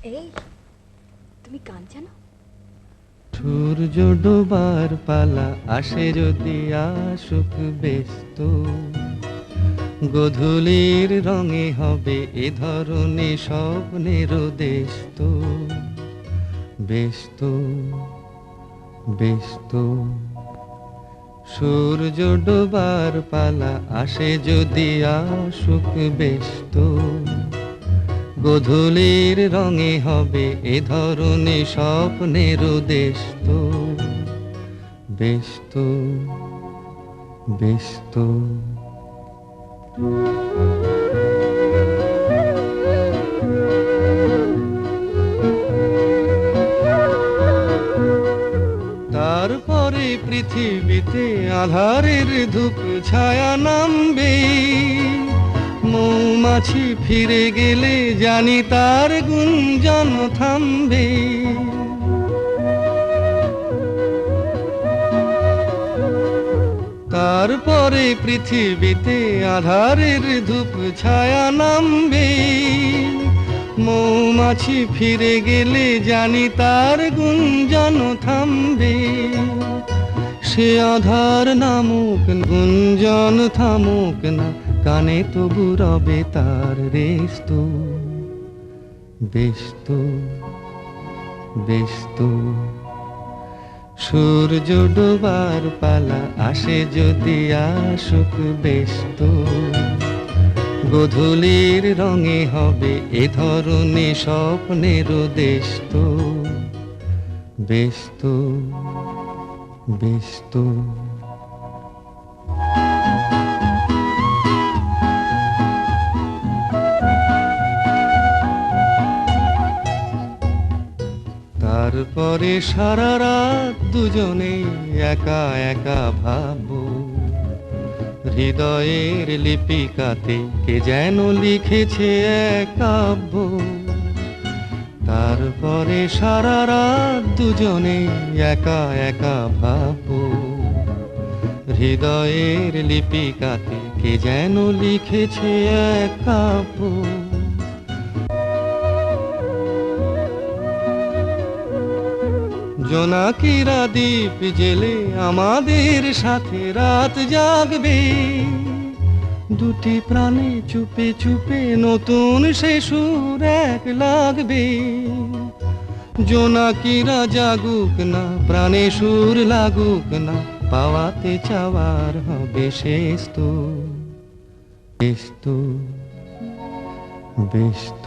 এই তুমি গান জানো? সূর্য ডোবার পালা আসে যদি আসুক ব্যস্ত, গোধূলির রঙে হবে এ ধরনের স্বপ্নের দেশ তো। ব্যস্ত ব্যস্ত সূর্য ডোবার পালা আসে যদি আসুক ব্যস্ত, গোধূলির রঙে হবে এ ধরনের স্বপ্নের দেশ তো। ব্যস্ত ব্যস্ত তারপরে পৃথিবীতে আঁধারের ধূপ ছায়া নামবে, মৌমাছি ফিরে গেলে জানি তার গুঞ্জন থামবে। তারপরে পৃথিবীতে আঁধারের ধূপ ছায়া নামবে, মৌমাছি ফিরে গেলে জানি তার গুঞ্জন থামবে। সে আধার নামুক গুঞ্জন থামুক না, কানে তবু রবে তার রেস্ত। ব্যস্ত ব্যস্ত সূর্য ডোবার পালা আসে যদি আসুক ব্যস্ত, গোধূলির রঙে হবে এ ধরনের স্বপ্নের দেশ তো। ব্যস্ত ব্যস্ত তারপরে সারা রাত দুজনে একা একা ভাববো, হৃদয়ের লিপিকাতে কে যেন লিখেছে এক কাব্য। তারপরে সারা রাত দুজনে একা একা ভাববো, হৃদয়ের লিপিকাতে কে যেন লিখেছে এক কাব্য। জোনাকিরা দ্বীপ জেলে আমাদের সাথে রাত জাগবে, দুটি প্রাণে চুপে চুপে নতুন সে সুর এক লাগবে। জোনাকিরা জাগুক না, প্রাণে সুর লাগুক না, পাওয়াতে চাওয়ার হবে শেষ তো। ব্যস্ত ব্যস্ত